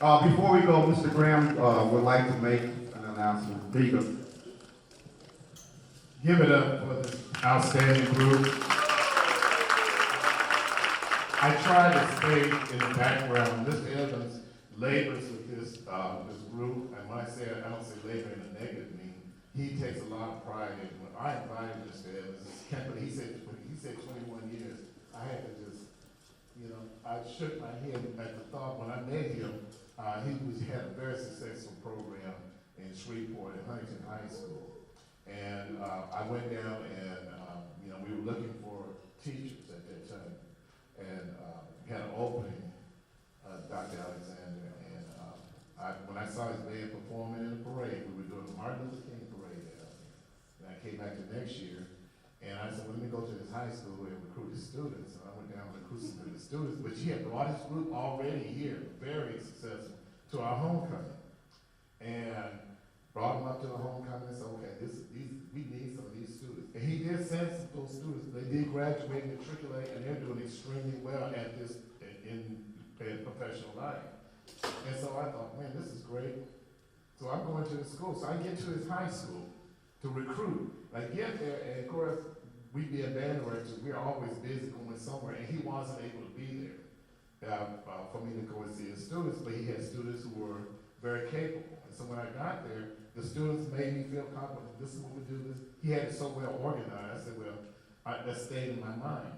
Before we go, Mr. Graham would like to make an announcement. There you go. Give it up for this outstanding group. I try to stay in the background. Mr. Evans labors with this group, and when I don't say labor in a negative meaning. He takes a lot of pride in it. When I invited Mr. Evans, he said 21 years. I had to just, I shook my head at the thought when I met him. He had a very successful program in Shreveport at Huntington High School. And I went down and, we were looking for teachers at that time. And had an opening, Dr. Alexander. And when I saw his band performing in the parade, we were doing the Martin Luther King parade out there. And I came back the next year, and I said, well, let me go to this high school and recruit his students. And I went down and recruited some of the students, but he had brought his group already here, very successful, to our homecoming. And brought them up to the homecoming and said, okay, we need some of these students. And he did send some of those students. They did graduate in AAA, and they're doing extremely well at this in professional life. And so I thought, man, this is great. So I'm going to the school. So I get to his high school to recruit. I get there, and of course, we be a band director. We're always busy going somewhere, and he wasn't able to be there for me to go and see his students, but he had students who were very capable. And so when I got there, the students made me feel confident. This is what we do. He had it so well organized. I said, well, that stayed in my mind.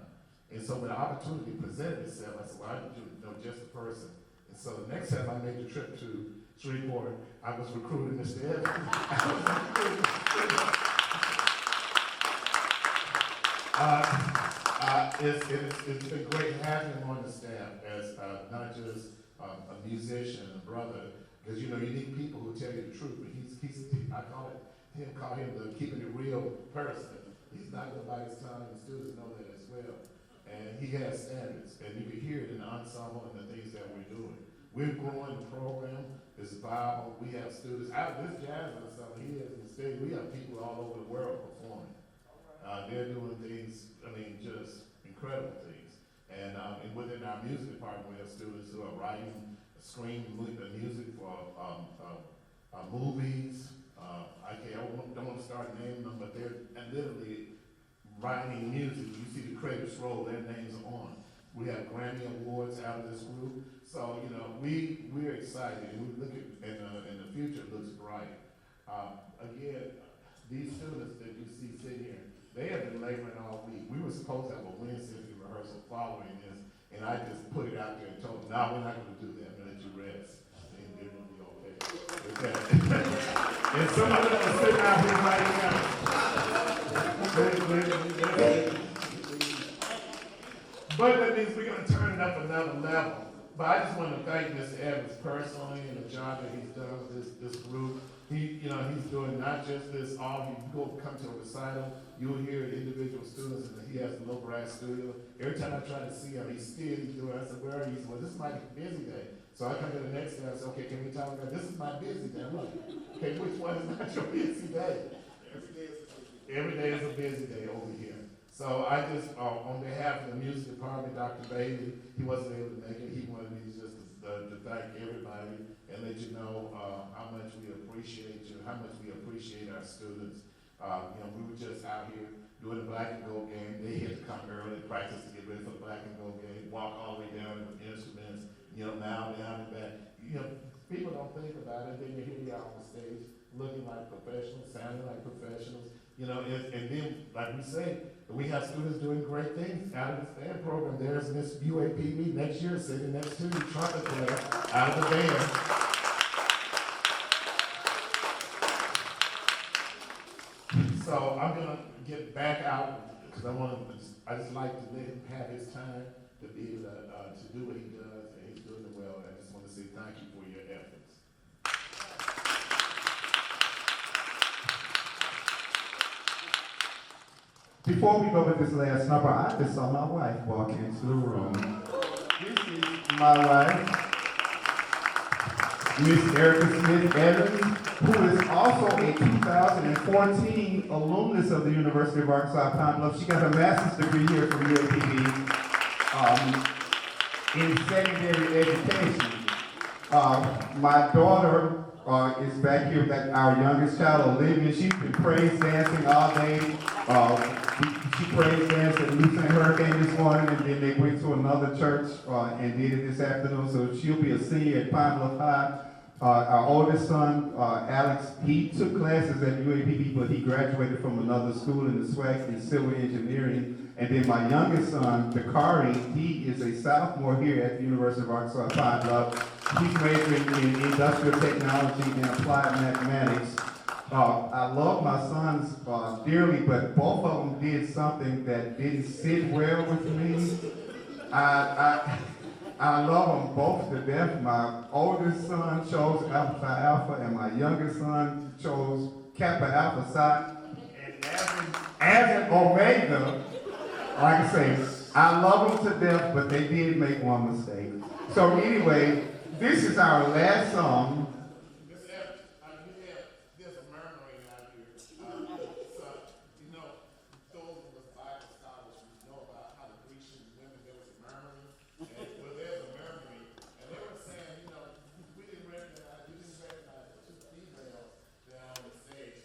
And so when the opportunity presented itself, I said, well, I know just the person. And so the next time I made the trip to Shreveport, I was recruiting Mr. Evans. It's been great having him on the staff as not just a musician, a brother, because you need people who tell you the truth. But I call him the keeping it real person. He's not going to bite his tongue, and the students know that as well. And he has standards, and you can hear it in the ensemble and the things that we're doing. We're growing the program. It's viable. We have students out of this jazz ensemble here in the state. We have people all over the world performing. They're doing things, just incredible things. And within our music department, we have students who are writing, screening music for movies. I don't want to start naming them, but they're literally writing music. You see the credits roll, their names are on. We have Grammy Awards out of this group. So, we're excited, and we look at, and the future looks bright. Again, these students that you see sitting here, they have been laboring all week. We were supposed to have a Wednesday rehearsal following this, and I just put it out there and told them, no, we're not going to do that. I'm going to let you rest. And they're going to be okay with that. And some of them are sitting out here right now. But that means we're going to turn it up another level. But I just want to thank Mr. Evans personally and the job that he's done with this group. He's doing not just this, you come to a recital, you'll hear individual students, and he has a little brass studio. Every time I try to see him, he's doing it. I said, where are you? He said, well, this is my busy day. So I come to the next day, I said, okay, can we talk about this is my busy day? I'm like, okay, which one is not your busy day? Every day is a busy day over here. So I just, on behalf of the music department, Dr. Bailey, he wasn't able to make it. He wanted me just to thank everybody and let you know how much we appreciate you, how much we appreciate our students. We were just out here doing the black and gold game. They had to come early, practice to get ready for the black and gold game, walk all the way down with instruments, now down and back. People don't think about it. Then here we are on the stage, looking like professionals, sounding like professionals. And then, like we say, we have students doing great things out of this band program. There's Miss UAPB next year sitting next to you, trumpet player out of the band. So I'm gonna get back out because I just like to let him have his time to be able to do what he does, and he's doing it well. And I just want to say thank you for your efforts. Before we go with this last number, I just saw my wife walk into the room. This is my wife, Miss Erica Smith Evans, who is also a 2014 alumnus of the University of Arkansas Pine Bluff. She got her master's degree here from UAPB in secondary education. My daughter is back here, our youngest child, Olivia. She's been praise dancing all day. She praise danced at Lucent Hurricane this morning, and then they went to another church and did it this afternoon. So she'll be a senior at Pine Bluff High. Our oldest son, Alex, he took classes at UAPB, but he graduated from another school in the SWAC in civil engineering. And then my youngest son, Dakari, he is a sophomore here at the University of Arkansas Pine Bluff. He's majoring in industrial technology and applied mathematics. I love my sons dearly, but both of them did something that didn't sit well with me. I love them both to death. My oldest son chose Alpha Phi Alpha, and my youngest son chose Kappa Alpha Psi. And as an Omega, like I say, I love them to death, but they did make one mistake. So anyway, this is our last song. There's a murmuring out here. You know, those of us Bible scholars who know about how the Grecian women, there was a murmuring. Well, there's a murmuring. And they were saying, you know, we didn't recognize the two females that are on the stage.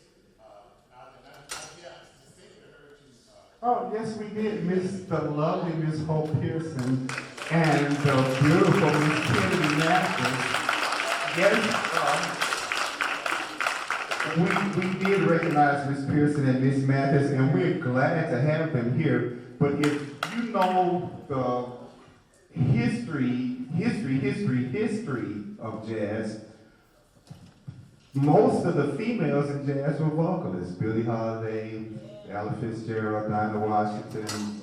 Yeah, distinctly heard you. Oh, yes, we did. The lovely Miss Hope Pearson and the beautiful Miss Kelley Mathis. Yes, we did recognize Miss Pearson and Miss Mathis, and we're glad to have them here. But if you know the history of jazz, most of the females in jazz were vocalists. Billie Holiday, Ella Fitzgerald, Dinah Washington,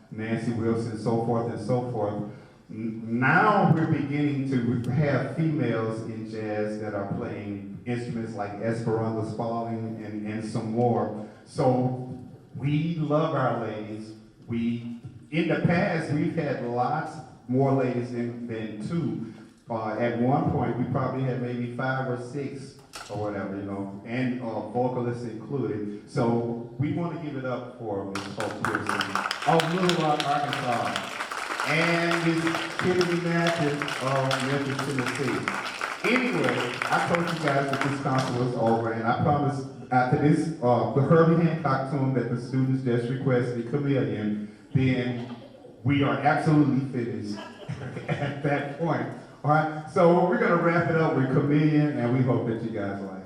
Nancy Wilson, so forth and so forth. Now we're beginning to have females in jazz that are playing instruments like Esperanza Spalding and some more. So we love our ladies. In the past, we've had lots more ladies than two. At one point, we probably had maybe 5 or 6 or whatever, you know, and vocalists included. So we want to give it up for Miss Hope Pearson of Little Rock, Arkansas, and Miss Kelley Mathis of Memphis, Tennessee. Anyway, I told you guys that this concert was over, and I promised after this, the Herbie Hancock tune that the students just requested, Chameleon, then we are absolutely finished at that point. All right, so we're going to wrap it up with Chameleon, and we hope that you guys like it.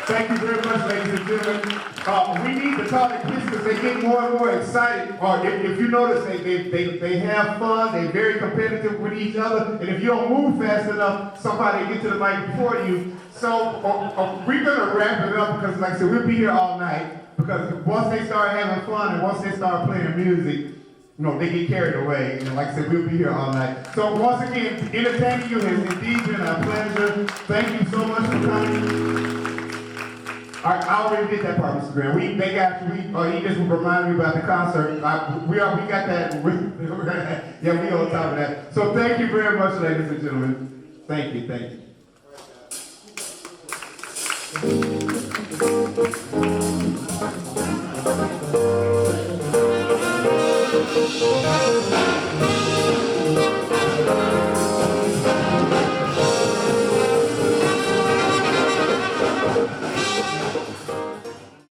Thank you very much, ladies and gentlemen. We need to talk to kids because they get more and more excited. Or if you notice, they have fun, they're very competitive with each other, and if you don't move fast enough, somebody will get to the mic before you. So we're gonna wrap it up because, like I said, we'll be here all night because once they start having fun and once they start playing music, you know, they get carried away, and like I said, we'll be here all night. So once again, entertaining you has indeed been a pleasure. Thank you so much for coming. I already did that part, Mr. Graham. He just reminded me about the concert. We got that. Yeah, we on top of that. So thank you very much, ladies and gentlemen. Thank you, thank you.